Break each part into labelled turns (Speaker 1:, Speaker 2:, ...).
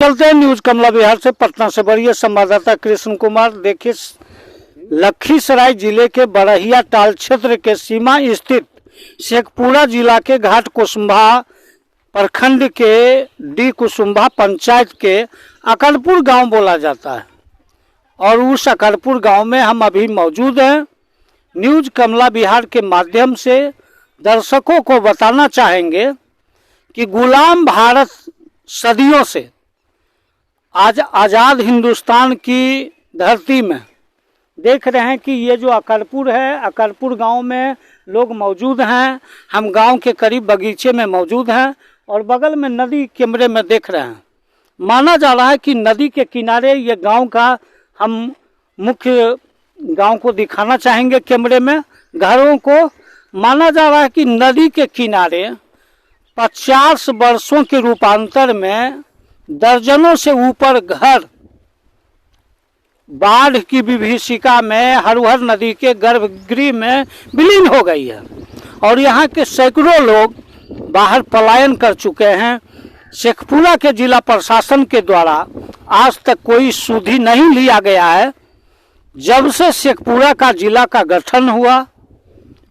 Speaker 1: चलते हैं न्यूज कमला बिहार से। पटना से बढ़िए संवाददाता कृष्ण कुमार। देखिए, लखीसराय जिले के बरहिया टाल क्षेत्र के सीमा स्थित शेखपुरा जिला के घाट कुसुम्भा प्रखंड के डी कुसुम्भा पंचायत के अकलपुर गांव बोला जाता है और उस अकलपुर गांव में हम अभी मौजूद हैं। न्यूज कमला बिहार के माध्यम से दर्शकों को बताना चाहेंगे कि गुलाम भारत सदियों से आज आज़ाद हिंदुस्तान की धरती में देख रहे हैं कि ये जो अकलपुर है, अकलपुर गांव में लोग मौजूद हैं। हम गांव के करीब बगीचे में मौजूद हैं और बगल में नदी कैमरे में देख रहे हैं। माना जा रहा है कि नदी के किनारे ये गांव का हम मुख्य गांव को दिखाना चाहेंगे कैमरे में घरों को। माना जा रहा है कि नदी के किनारे 50 वर्षों के रूपांतर में दर्जनों से ऊपर घर बाढ़ की विभीषिका में हरहर नदी के गर्भगृह में विलीन हो गई है और यहाँ के सैकड़ों लोग बाहर पलायन कर चुके हैं। शेखपुरा के जिला प्रशासन के द्वारा आज तक कोई सुधि नहीं लिया गया है। जब से शेखपुरा का जिला का गठन हुआ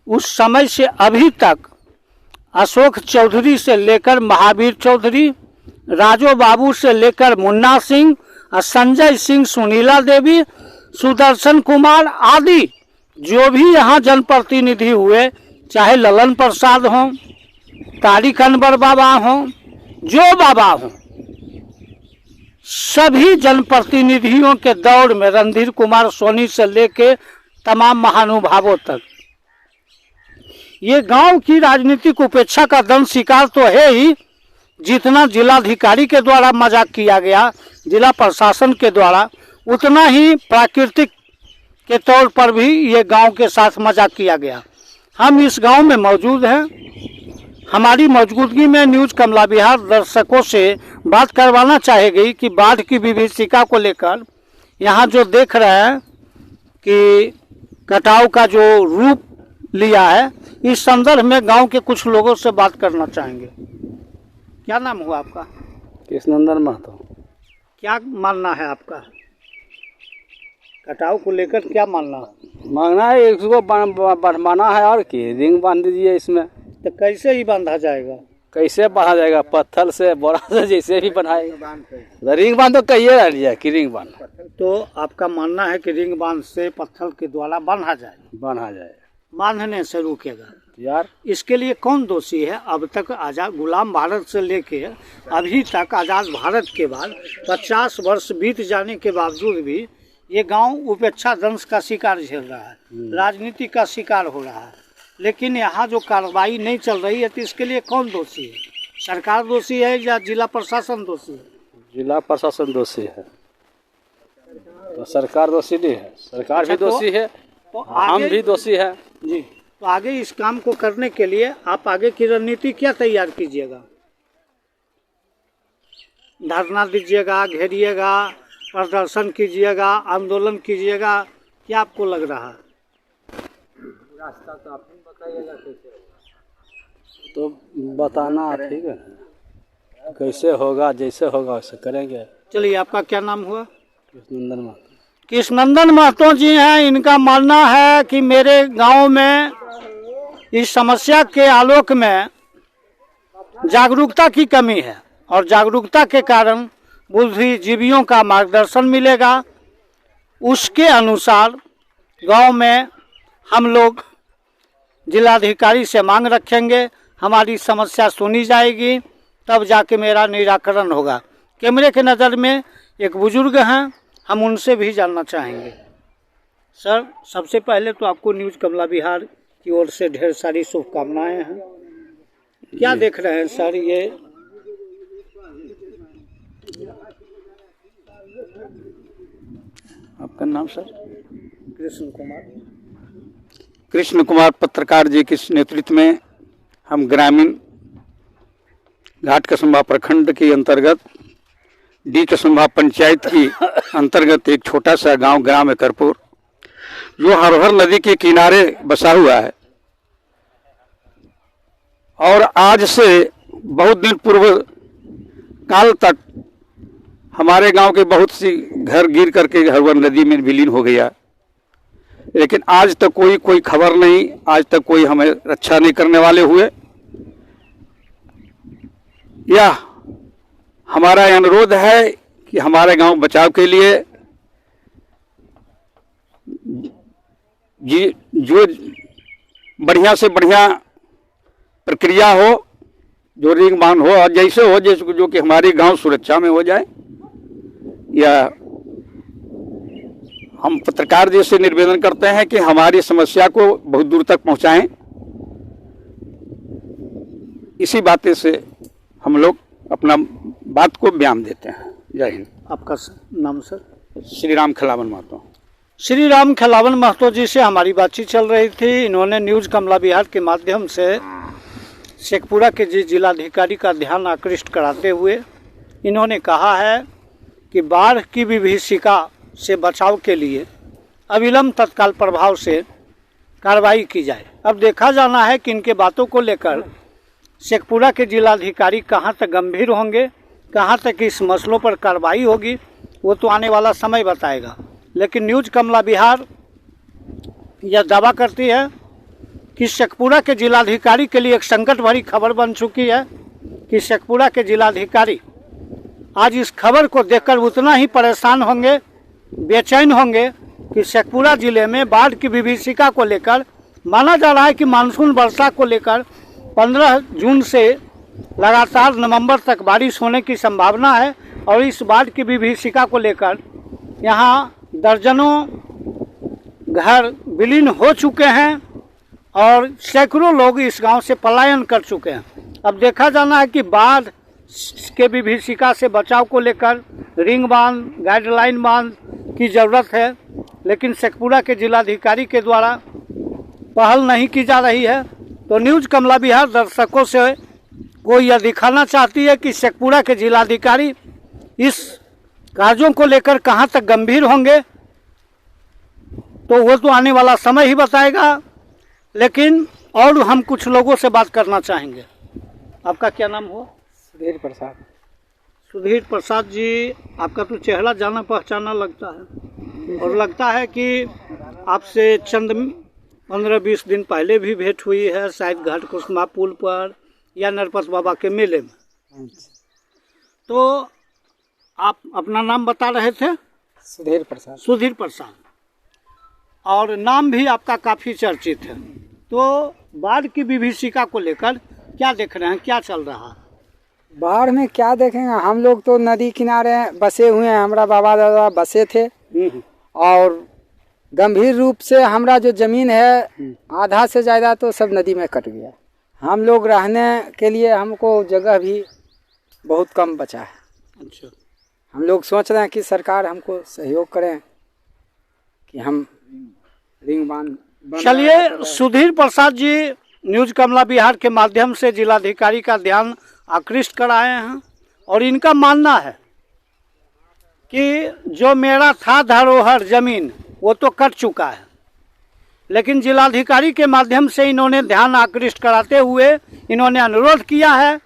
Speaker 1: उस समय से अभी तक अशोक चौधरी से लेकर महावीर चौधरी, राजो बाबू से लेकर मुन्ना सिंह, संजय सिंह, सुनीला देवी, सुदर्शन कुमार आदि जो भी यहाँ जनप्रतिनिधि हुए, चाहे ललन प्रसाद हों, तारिक अनवर बाबा हों, जो बाबा हों, सभी जनप्रतिनिधियों के दौर में रणधीर कुमार सोनी से लेकर तमाम महानुभावों तक ये गांव की राजनीतिक उपेक्षा का दंड शिकार तो है ही, जितना जिलाधिकारी के द्वारा मजाक किया गया, जिला प्रशासन के द्वारा, उतना ही प्राकृतिक के तौर पर भी ये गांव के साथ मजाक किया गया। हम इस गांव में मौजूद हैं। हमारी मौजूदगी में न्यूज कमला बिहार दर्शकों से बात करवाना चाहेगी कि बाढ़ की विभीषिका को लेकर यहाँ जो देख रहे हैं कि कटाव का जो रूप लिया है, इस संदर्भ में गांव के कुछ लोगों से बात करना चाहेंगे। क्या नाम हुआ आपका?
Speaker 2: कृष्णनंदन महतो।
Speaker 1: क्या मानना है आपका कटाव को लेकर? क्या मानना
Speaker 2: मांगना है, इसको बढ़वाना है और की रिंग बांध दीजिए इसमें।
Speaker 1: तो कैसे ही बांधा जाएगा?
Speaker 2: कैसे बांधा जाएगा? पत्थर से, बोरा से, जैसे भी बनाएगा। रिंग बांध तो कहिए रह लिया कि रिंग बांध।
Speaker 1: तो आपका मानना है कि रिंग बांध से पत्थर के द्वारा बांधा जाए, बांधने से रुकेगा
Speaker 2: यार।
Speaker 1: इसके लिए कौन दोषी है? अब तक आजाद गुलाम भारत से लेके अभी तक आजाद भारत के बाद 50 वर्ष बीत जाने के बावजूद भी ये गांव उपेक्षा दंश का शिकार झेल रहा है, राजनीति का शिकार हो रहा है। लेकिन यहाँ जो कार्रवाई नहीं चल रही है, तो इसके लिए कौन दोषी है? सरकार दोषी है या जिला प्रशासन दोषी है?
Speaker 2: जिला प्रशासन दोषी है, तो सरकार दोषी नहीं है। सरकार भी दोषी है,
Speaker 1: तो
Speaker 2: हम भी दोषी है
Speaker 1: जी। तो आगे इस काम को करने के लिए आप आगे की रणनीति क्या तैयार कीजिएगा? धरना दीजिएगा, घेरिएगा, प्रदर्शन कीजिएगा, आंदोलन कीजिएगा? क्या आपको लग रहा है?
Speaker 2: रास्ता तो आप बताइएगा कैसे? तो बताना ठीक है, कैसे होगा, जैसे होगा वैसे करेंगे।
Speaker 1: चलिए, आपका क्या नाम हुआ?
Speaker 2: कृष्णनंदन महतो।
Speaker 1: कृष्णनंदन महतो जी हैं। इनका मानना है कि मेरे गांव में इस समस्या के आलोक में जागरूकता की कमी है और जागरूकता के कारण बुद्धिजीवियों का मार्गदर्शन मिलेगा। उसके अनुसार गांव में हम लोग जिलाधिकारी से मांग रखेंगे, हमारी समस्या सुनी जाएगी, तब जाके मेरा निराकरण होगा। कैमरे के नज़र में एक बुजुर्ग हैं, हम उनसे भी जानना चाहेंगे। सर, सबसे पहले तो आपको न्यूज कमला बिहार की ओर से ढेर सारी शुभकामनाएं हैं। क्या देख रहे हैं सर? ये
Speaker 2: आपका नाम सर?
Speaker 3: कृष्ण कुमार पत्रकार जी के नेतृत्व में हम ग्रामीण घाट कुसुम्भा प्रखंड के अंतर्गत डी कुसुम्भा पंचायत की अंतर्गत एक छोटा सा गांव ग्राम एकरपुर, जो हरहर नदी के किनारे बसा हुआ है और आज से बहुत दिन पूर्व काल तक हमारे गांव के बहुत सी घर गिर करके हरवर नदी में विलीन हो गया, लेकिन आज तक कोई खबर नहीं, आज तक कोई हमें रक्षा नहीं करने वाले हुए। यह हमारा अनुरोध है कि हमारे गांव बचाव के लिए जो बढ़िया से बढ़िया प्रक्रिया हो, जो रिंग बांध हो और जैसे हो जैसे जो कि हमारे गांव सुरक्षा में हो जाए। या हम पत्रकार जी से निवेदन करते हैं कि हमारी समस्या को बहुत दूर तक पहुंचाएं। इसी बातें से हम लोग अपना बात को बयान देते हैं। जय हिंद।
Speaker 1: आपका नाम सर?
Speaker 3: श्री राम खिलावन महतो।
Speaker 1: श्री राम खिलावन महतो जी से हमारी बातचीत चल रही थी। इन्होंने न्यूज़ कमला बिहार के माध्यम से शेखपुरा के जिलाधिकारी का ध्यान आकृष्ट कराते हुए इन्होंने कहा है कि बाढ़ की विभीषिका से बचाव के लिए अविलंब तत्काल प्रभाव से कार्रवाई की जाए। अब देखा जाना है कि इनके बातों को लेकर शेखपुरा के जिलाधिकारी कहां तक गंभीर होंगे, कहां तक इस मसलों पर कार्रवाई होगी, वो तो आने वाला समय बताएगा। लेकिन न्यूज़ कमला बिहार यह दावा करती है कि शेखपुरा के जिलाधिकारी के लिए एक संकट भरी खबर बन चुकी है कि शेखपुरा के जिलाधिकारी आज इस खबर को देखकर उतना ही परेशान होंगे, बेचैन होंगे कि शेखपुरा जिले में बाढ़ की विभीषिका को लेकर माना जा रहा है कि मानसून वर्षा को लेकर 15 जून से लगातार नवंबर तक बारिश होने की संभावना है। और इस बाढ़ की विभीषिका को लेकर यहाँ दर्जनों घर विलीन हो चुके हैं और सैकड़ों लोग इस गांव से पलायन कर चुके हैं। अब देखा जाना है कि बाढ़ के विभीषिका से बचाव को लेकर रिंग बांध, गाइडलाइन बांध की ज़रूरत है, लेकिन शेखपुरा के जिलाधिकारी के द्वारा पहल नहीं की जा रही है। तो न्यूज़ कमला बिहार दर्शकों से को यह दिखाना चाहती है कि शेखपुरा के जिलाधिकारी इस कार्यों को लेकर कहां तक गंभीर होंगे, तो वो तो आने वाला समय ही बताएगा। लेकिन और हम कुछ लोगों से बात करना चाहेंगे। आपका क्या नाम हो?
Speaker 2: सुधीर प्रसाद।
Speaker 1: सुधीर प्रसाद जी, आपका तो चेहरा जाना पहचाना लगता है और लगता है कि आपसे चंद 15-20 दिन पहले भी भेंट हुई है, शायद घाट कुसुमा पुल पर या नरपत बाबा के मेले में। तो आप अपना नाम बता रहे थे?
Speaker 2: सुधीर प्रसाद।
Speaker 1: सुधीर प्रसाद, और नाम भी आपका काफ़ी चर्चित है। तो बाढ़ की विभीषिका को लेकर क्या देख रहे हैं, क्या चल रहा है?
Speaker 4: बाढ़ में क्या देखेंगे, हम लोग तो नदी किनारे बसे हुए हैं, हमारा बाबा दादा बसे थे और गंभीर रूप से हमारा जो जमीन है आधा से ज़्यादा तो सब नदी में कट गया। हम लोग रहने के लिए हमको जगह भी बहुत कम बचा है।
Speaker 1: अच्छा,
Speaker 4: हम लोग सोच रहे हैं कि सरकार हमको सहयोग करें कि हम रिंग बांध।
Speaker 1: चलिए, सुधीर प्रसाद जी न्यूज़ कमला बिहार के माध्यम से जिलाधिकारी का ध्यान आकृष्ट कराए हैं और इनका मानना है कि जो मेरा था धरोहर जमीन वो तो कट चुका है, लेकिन जिलाधिकारी के माध्यम से इन्होंने ध्यान आकृष्ट कराते हुए इन्होंने अनुरोध किया है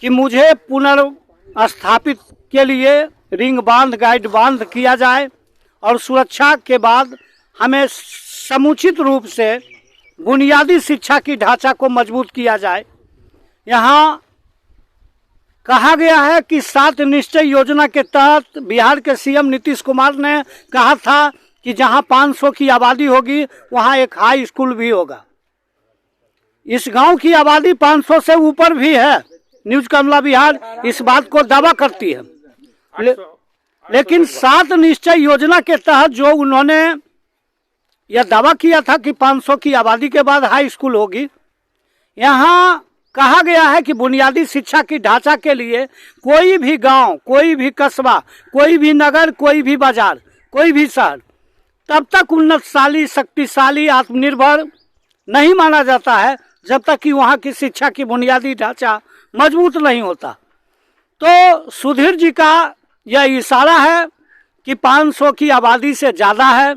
Speaker 1: कि मुझे पुनर्स्थापित के लिए रिंग बांध, गाइड बांध किया जाए और सुरक्षा के बाद हमें समुचित रूप से बुनियादी शिक्षा की ढांचा को मजबूत किया जाए। यहाँ कहा गया है कि 7 निश्चय योजना के तहत बिहार के सीएम नीतीश कुमार ने कहा था कि जहाँ 500 की आबादी होगी वहाँ एक हाई स्कूल भी होगा। इस गांव की आबादी 500 से ऊपर भी है। न्यूज़ कमला बिहार इस बात को दावा करती है। लेकिन 7 निश्चय योजना के तहत जो उन्होंने यह दावा किया था कि 500 की आबादी के बाद हाई स्कूल होगी, यहाँ कहा गया है कि बुनियादी शिक्षा की ढांचा के लिए कोई भी गांव, कोई भी कस्बा, कोई भी नगर, कोई भी बाजार, कोई भी शहर तब तक उन्नतशाली, शक्तिशाली, आत्मनिर्भर नहीं माना जाता है जब तक कि वहाँ की शिक्षा की बुनियादी ढांचा मजबूत नहीं होता। तो सुधीर जी का यह इशारा है कि 500 की आबादी से ज़्यादा है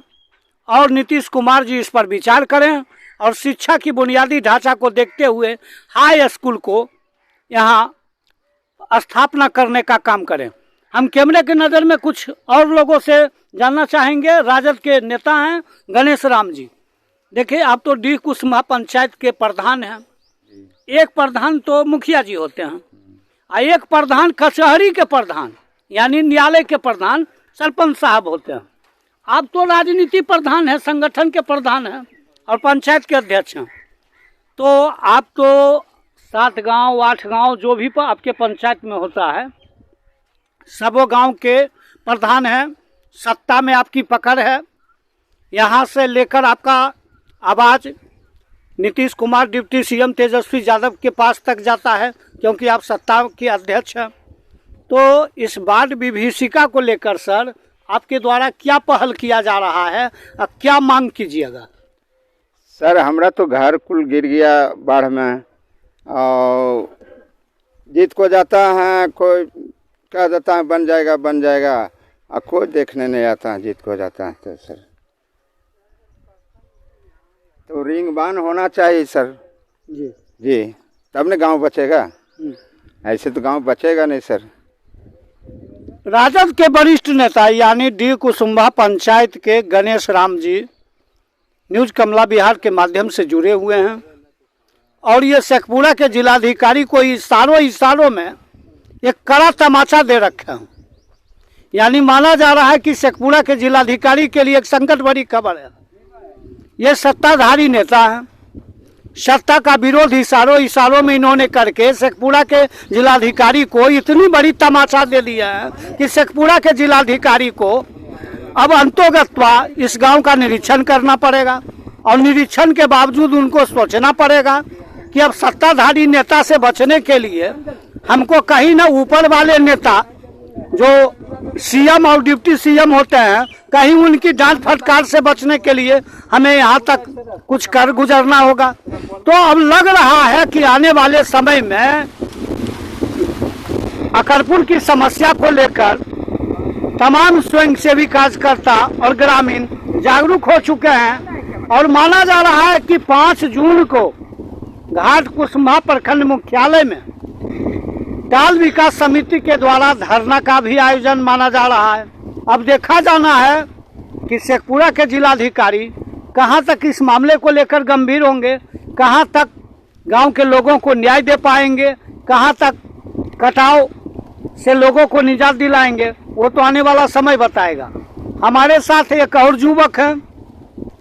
Speaker 1: और नीतीश कुमार जी इस पर विचार करें और शिक्षा की बुनियादी ढांचा को देखते हुए हाई स्कूल को यहाँ स्थापना करने का काम करें। हम कैमरे की नज़र में कुछ और लोगों से जानना चाहेंगे। राजद के नेता हैं गणेश राम जी। देखिए, आप तो डी कुसमा पंचायत के प्रधान हैं। एक प्रधान तो मुखिया जी होते हैं और एक प्रधान कचहरी के प्रधान यानी न्यायालय के प्रधान सरपंच साहब होते हैं। आप तो राजनीति प्रधान हैं, संगठन के प्रधान हैं और पंचायत के अध्यक्ष हैं। तो आप तो 7 गांव 8 गांव जो भी आपके पंचायत में होता है सबों गांव के प्रधान हैं। सत्ता में आपकी पकड़ है। यहाँ से लेकर आपका आवाज़ नीतीश कुमार, डिप्टी सीएम तेजस्वी यादव के पास तक जाता है क्योंकि आप सत्ता के अध्यक्ष हैं। तो इस बार विभीषिका को लेकर सर आपके द्वारा क्या पहल किया जा रहा है और क्या मांग कीजिएगा?
Speaker 5: सर हमरा तो घर कुल गिर गया बाढ़ में और जीत को जाता है, कोई कह देता है बन जाएगा और कोई देखने नहीं आता है जीत को जाता है। तो सर तो रिंग बांध होना चाहिए सर जी तब न गांव बचेगा, ऐसे तो गांव बचेगा नहीं सर।
Speaker 1: राजद के वरिष्ठ नेता यानी डी कुसुम्भा पंचायत के गणेश राम जी न्यूज कमला बिहार के माध्यम से जुड़े हुए हैं और ये शेखपुरा के जिलाधिकारी को इशारों में एक कड़ा तमाचा दे रखे हैं। यानी माना जा रहा है कि शेखपुरा के जिलाधिकारी के लिए एक संकट भरी खबर है। ये सत्ताधारी नेता हैं, सत्ता का विरोध इशारों में इन्होंने करके शेखपुरा के जिलाधिकारी को इतनी बड़ी तमाचा दे दिया है कि शेखपुरा के जिलाधिकारी को अब अंतोगत्वा इस गांव का निरीक्षण करना पड़ेगा और निरीक्षण के बावजूद उनको सोचना पड़ेगा कि अब सत्ताधारी नेता से बचने के लिए हमको कहीं ना ऊपर वाले नेता जो सीएम और डिप्टी सीएम होते हैं कहीं उनकी डांट फटकार से बचने के लिए हमें यहाँ तक कुछ कर गुजरना होगा। तो अब लग रहा है कि आने वाले समय में अकरपुर की समस्या को लेकर तमाम स्वयंसेवी कार्यकर्ता और ग्रामीण जागरूक हो चुके हैं और माना जा रहा है कि 5 जून को घाट कुसुम्भा प्रखंड मुख्यालय में टाल विकास समिति के द्वारा धरना का भी आयोजन माना जा रहा है। अब देखा जाना है कि शेखपुरा के जिलाधिकारी कहां तक इस मामले को लेकर गंभीर होंगे, कहां तक गांव के लोगों को न्याय दे पाएंगे, कहां तक कटाव से लोगों को निजात दिलाएंगे, वो तो आने वाला समय बताएगा। हमारे साथ एक और युवक हैं,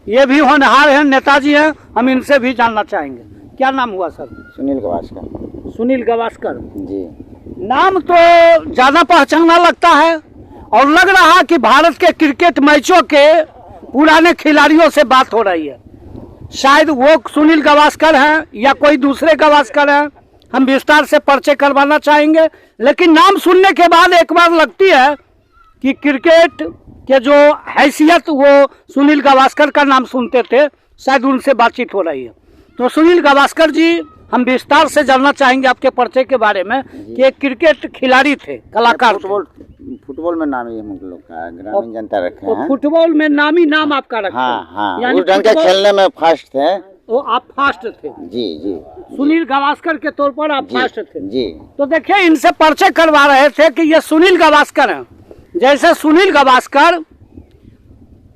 Speaker 1: ये भी होनहार हैं, नेताजी हैं, हम इनसे भी जानना चाहेंगे। क्या नाम हुआ सर?
Speaker 5: सुनील गावस्कर।
Speaker 1: सुनील गावस्कर
Speaker 5: जी।
Speaker 1: नाम तो ज्यादा पहचाना लगता है और लग रहा है कि भारत के क्रिकेट मैचों के पुराने खिलाड़ियों से बात हो रही है। शायद वो सुनील गावस्कर हैं या कोई दूसरे गावस्कर हैं, हम विस्तार से परिचय करवाना चाहेंगे। लेकिन नाम सुनने के बाद एक बार लगती है कि क्रिकेट के जो हैसियत वो सुनील गावस्कर का नाम सुनते थे, शायद उनसे बातचीत हो रही है। तो सुनील गावस्कर जी, हम विस्तार से जानना चाहेंगे आपके परिचय के बारे में कि एक क्रिकेट खिलाड़ी थे, कलाकार।
Speaker 5: फुटबॉल में नामी हम लोग का ग्रामीण जनता रखे हैं।
Speaker 1: फुटबॉल में नामी नाम आपका रखा?
Speaker 5: हाँ,
Speaker 1: यानी
Speaker 5: उस ढंग के खेलने में फास्ट थे।
Speaker 1: वो आप फास्ट थे?
Speaker 5: जी।
Speaker 1: सुनील गावस्कर के तौर पर आप फास्ट थे?
Speaker 5: जी।
Speaker 1: तो देखिए, इनसे परिचय करवा रहे थे कि ये सुनील गावस्कर हैं। जैसे सुनील गावस्कर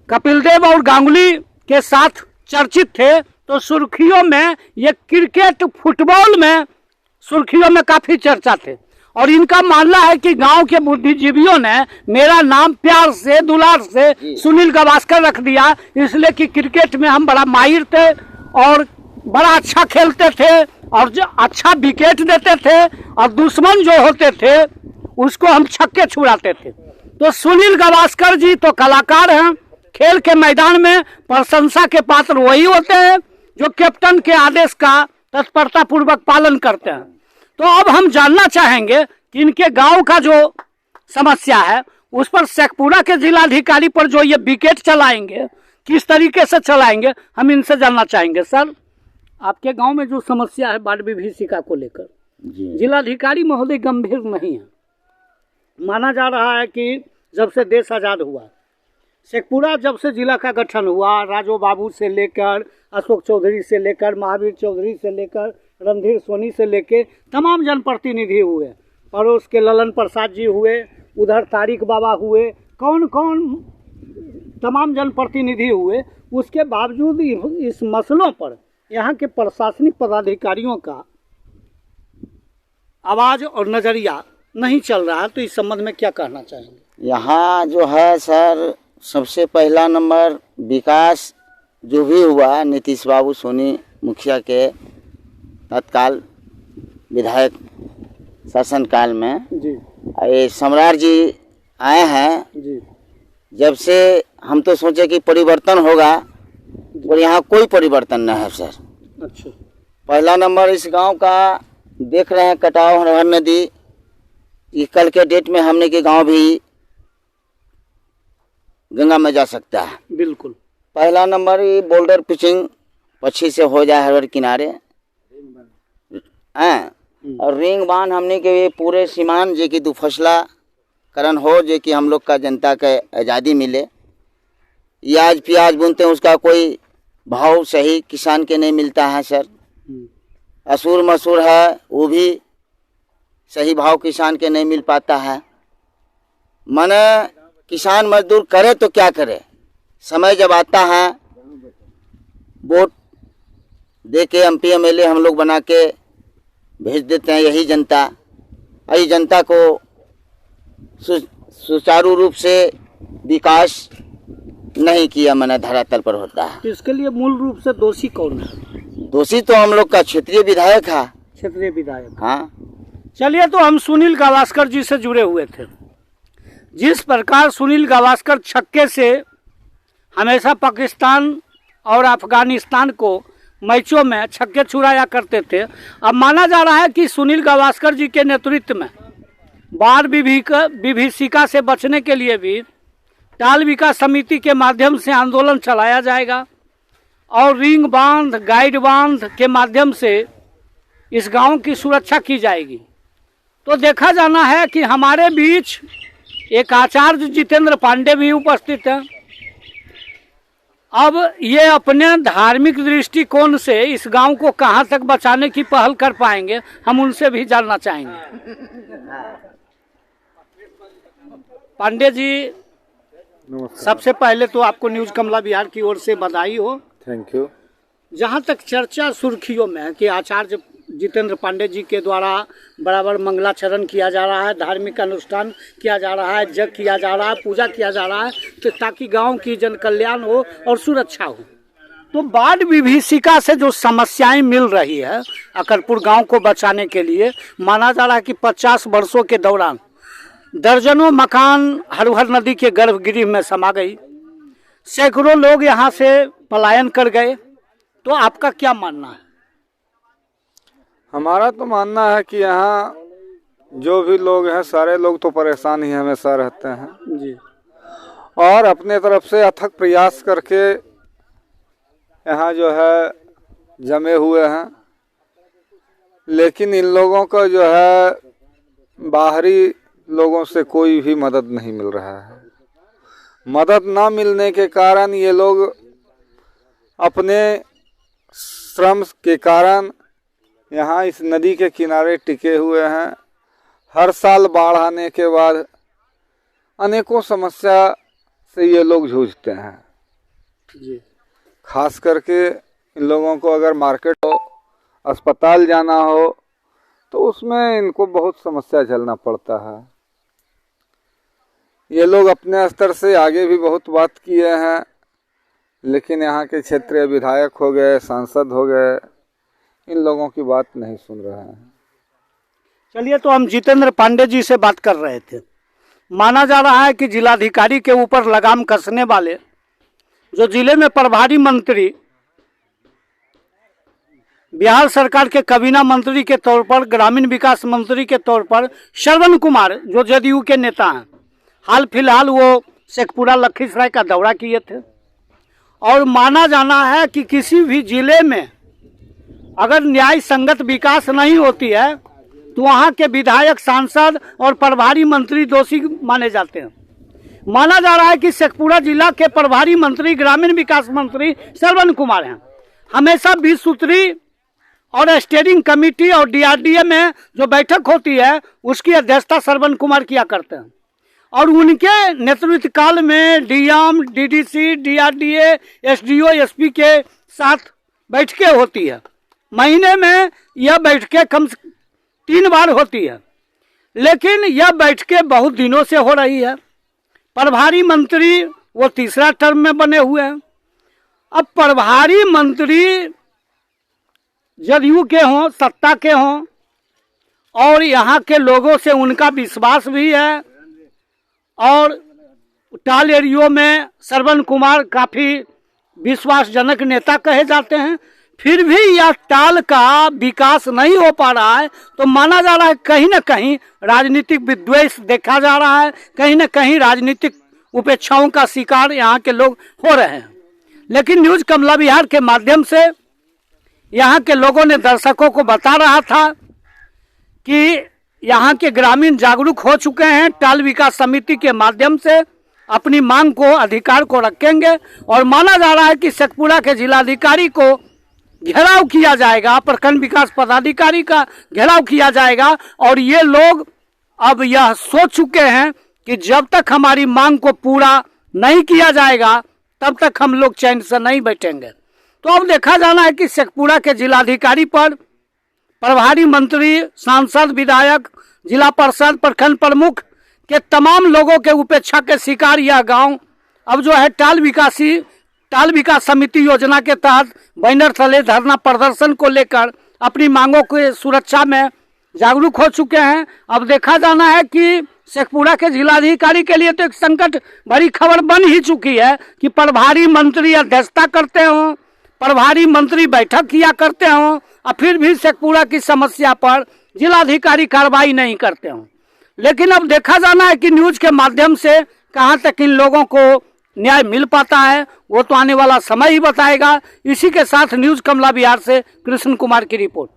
Speaker 1: कपिल देव और गांगुली के साथ चर्चित थे, तो सुर्खियों में ये क्रिकेट फुटबॉल में सुर्खियों में काफी चर्चा थे। और इनका मानना है कि गांव के बुद्धिजीवियों ने मेरा नाम प्यार से, दुलार से सुनील गावस्कर रख दिया, इसलिए कि क्रिकेट में हम बड़ा माहिर थे और बड़ा अच्छा खेलते थे और जो अच्छा विकेट देते थे और दुश्मन जो होते थे उसको हम छक्के छुड़ाते थे। तो सुनील गावस्कर जी तो कलाकार हैं, खेल के मैदान में प्रशंसा के पात्र वही होते हैं जो कैप्टन के आदेश का तत्परता पूर्वक पालन करते हैं। तो अब हम जानना चाहेंगे कि इनके गांव का जो समस्या है उस पर शेखपुरा के जिलाधिकारी पर जो ये विकेट चलाएंगे किस तरीके से चलाएंगे, हम इनसे जानना चाहेंगे। सर, आपके गांव में जो समस्या है बाढ़ विभीषिका को लेकर, जिलाधिकारी महोदय गंभीर नहीं है। माना जा रहा है कि जब से देश आज़ाद हुआ, शेखपुरा जब से जिला का गठन हुआ, राजो बाबू से लेकर अशोक चौधरी से लेकर महावीर चौधरी से लेकर रणधीर सोनी से लेकर तमाम जनप्रतिनिधि हुए, पड़ोस के ललन प्रसाद जी हुए, उधर तारिक बाबा हुए, कौन कौन तमाम जनप्रतिनिधि हुए, उसके बावजूद इस मसलों पर यहाँ के प्रशासनिक पदाधिकारियों का आवाज़ और नज़रिया नहीं चल रहा है। तो इस संबंध में क्या कहना चाहेंगे?
Speaker 6: यहाँ जो है सर, सबसे पहला नंबर विकास जो भी हुआ नीतीश बाबू सोनी मुखिया के तत्काल विधायक शासनकाल में
Speaker 1: जी
Speaker 6: ये सम्राट जी आए हैं,
Speaker 1: जी
Speaker 6: जब से हम तो सोचे कि परिवर्तन होगा, और यहाँ कोई परिवर्तन नहीं है सर।
Speaker 1: अच्छा,
Speaker 6: पहला नंबर इस गांव का देख रहे हैं कटाव हर नदी, कि कल के डेट में हमने के गांव भी गंगा में जा सकता है।
Speaker 1: बिल्कुल।
Speaker 6: पहला नंबर ये बोल्डर पिचिंग पक्षी से हो जाए हर किनारे हैं, और रिंग बांध हमने के ये पूरे सीमान जे कि दुफसला करण हो, जे कि हम लोग का जनता के आज़ादी मिले। ये आज प्याज बुनते हैं उसका कोई भाव सही किसान के नहीं मिलता है सर। असूर मसूर है वो भी सही भाव किसान के नहीं मिल पाता है। माने किसान मजदूर करे तो क्या करे, समय जब आता है वोट दे के MP MLA हम लोग बना के भेज देते हैं यही जनता, यही जनता को सुचारू रूप से विकास नहीं किया मैंने धरातल पर होता है।
Speaker 1: तो इसके लिए मूल रूप से दोषी कौन है?
Speaker 6: दोषी तो हम लोग का क्षेत्रीय विधायक है।
Speaker 1: क्षेत्रीय विधायक।
Speaker 6: हाँ,
Speaker 1: चलिए, तो हम सुनील गावस्कर जी से जुड़े हुए थे। जिस प्रकार सुनील गावस्कर छक्के से हमेशा पाकिस्तान और अफगानिस्तान को मैचों में छक्के छुड़ाया करते थे, अब माना जा रहा है कि सुनील गावस्कर जी के नेतृत्व में बाढ़ विभीषिका से बचने के लिए भी टाल विकास समिति के माध्यम से आंदोलन चलाया जाएगा, और रिंग बांध गाइड बांध के माध्यम से इस गांव की सुरक्षा की जाएगी। तो देखा जाना है कि हमारे बीच एक आचार्य जितेंद्र पांडे भी उपस्थित हैं। अब ये अपने धार्मिक दृष्टिकोण से इस गांव को कहां तक बचाने की पहल कर पाएंगे, हम उनसे भी जानना चाहेंगे। पांडे जी, सबसे पहले तो आपको न्यूज कमला बिहार की ओर से बधाई हो।
Speaker 5: Thank you.
Speaker 1: जहां तक चर्चा सुर्खियों में है कि आचार्य जितेंद्र पांडे जी के द्वारा बराबर मंगलाचरण किया जा रहा है, धार्मिक अनुष्ठान किया जा रहा है, जग किया जा रहा है, पूजा किया जा रहा है, तो ताकि गांव की जन कल्याण हो और सुरक्षा हो। तो बाढ़ विभीषिका से जो समस्याएं मिल रही है अकरपुर गांव को बचाने के लिए, माना जा रहा है कि 50 वर्षों के दौरान दर्जनों मकान हरहर नदी के गर्भगृह में समा गई, सैकड़ों लोग यहाँ से पलायन कर गए। तो आपका क्या मानना है?
Speaker 7: हमारा तो मानना है कि यहाँ जो भी लोग हैं सारे लोग तो परेशान ही हमेशा रहते हैं
Speaker 1: जी,
Speaker 7: और अपने तरफ से अथक प्रयास करके यहाँ जो है जमे हुए हैं, लेकिन इन लोगों को जो है बाहरी लोगों से कोई भी मदद नहीं मिल रहा है। मदद ना मिलने के कारण ये लोग अपने श्रम के कारण यहाँ इस नदी के किनारे टिके हुए हैं। हर साल बाढ़ आने के बाद अनेकों समस्या से ये लोग जूझते हैं
Speaker 1: जी।
Speaker 7: खास करके इन लोगों को अगर मार्केट हो, अस्पताल जाना हो, तो उसमें इनको बहुत समस्या झेलना पड़ता है। ये लोग अपने स्तर से आगे भी बहुत बात किए हैं, लेकिन यहाँ के क्षेत्रीय विधायक हो गए, सांसद हो गए, इन लोगों की बात नहीं सुन रहे हैं।
Speaker 1: चलिए, तो हम जितेंद्र पांडे जी से बात कर रहे थे। माना जा रहा है कि जिलाधिकारी के ऊपर लगाम कसने वाले जो जिले में प्रभारी मंत्री, बिहार सरकार के काबीना मंत्री के तौर पर, ग्रामीण विकास मंत्री के तौर पर श्रवण कुमार जो जदयू के नेता हैं, हाल फिलहाल वो शेखपुरा लखीसराय का दौरा किए थे। और माना जाना है कि किसी भी जिले में अगर न्याय संगत विकास नहीं होती है तो वहाँ के विधायक, सांसद और प्रभारी मंत्री दोषी माने जाते हैं। माना जा रहा है कि शेखपुरा जिला के प्रभारी मंत्री, ग्रामीण विकास मंत्री श्रवण कुमार हैं। हमेशा 20 सूत्री और स्टीयरिंग कमेटी और DRDA में जो बैठक होती है उसकी अध्यक्षता श्रवण कुमार किया करते हैं। और उनके नेतृत्व काल में DM, DDC, DRDA, SDO, SP के साथ बैठकें होती है। महीने में यह बैठकें कम से 3 बार होती है, लेकिन यह बैठकें बहुत दिनों से हो रही है। प्रभारी मंत्री वो तीसरा टर्म में बने हुए हैं। अब प्रभारी मंत्री जदयू के हों, सत्ता के हों, और यहाँ के लोगों से उनका विश्वास भी है, और टाल एरियो में श्रवण कुमार काफ़ी विश्वासजनक नेता कहे जाते हैं, फिर भी यह टाल का विकास नहीं हो पा रहा है, तो माना जा रहा है कहीं ना कहीं राजनीतिक विद्वेष देखा जा रहा है, कहीं ना कहीं राजनीतिक उपेक्षाओं का शिकार यहाँ के लोग हो रहे हैं। लेकिन न्यूज़ कमला विहार के माध्यम से यहाँ के लोगों ने दर्शकों को बता रहा था कि यहाँ के ग्रामीण जागरूक हो चुके हैं, टाल विकास समिति के माध्यम से अपनी मांग को, अधिकार को रखेंगे, और माना जा रहा है कि शेखपुरा के जिलाधिकारी को घेराव किया जाएगा, प्रखंड विकास पदाधिकारी का घेराव किया जाएगा, और ये लोग अब यह सोच चुके हैं कि जब तक हमारी मांग को पूरा नहीं किया जाएगा तब तक हम लोग चैन से नहीं बैठेंगे। तो अब देखा जाना है कि शेखपुरा के जिलाधिकारी पर प्रभारी मंत्री, सांसद, विधायक, जिला परिषद, प्रखंड प्रमुख के तमाम लोगों के उपेक्षा के शिकार यह गांव अब जो है टाल विकास समिति योजना के तहत बैनर तले धरना प्रदर्शन को लेकर अपनी मांगों की सुरक्षा में जागरूक हो चुके हैं। अब देखा जाना है कि शेखपुरा के जिलाधिकारी के लिए तो एक संकट भरी खबर बन ही चुकी है कि प्रभारी मंत्री अध्यक्षता करते हों, प्रभारी मंत्री बैठक किया करते हों, और फिर भी शेखपुरा की समस्या पर जिलाधिकारी कार्रवाई नहीं करते हों। लेकिन अब देखा जाना है कि न्यूज़ के माध्यम से कहाँ तक इन लोगों को न्याय मिल पाता है, वो तो आने वाला समय ही बताएगा। इसी के साथ न्यूज़ कमला विहार से कृष्ण कुमार की रिपोर्ट।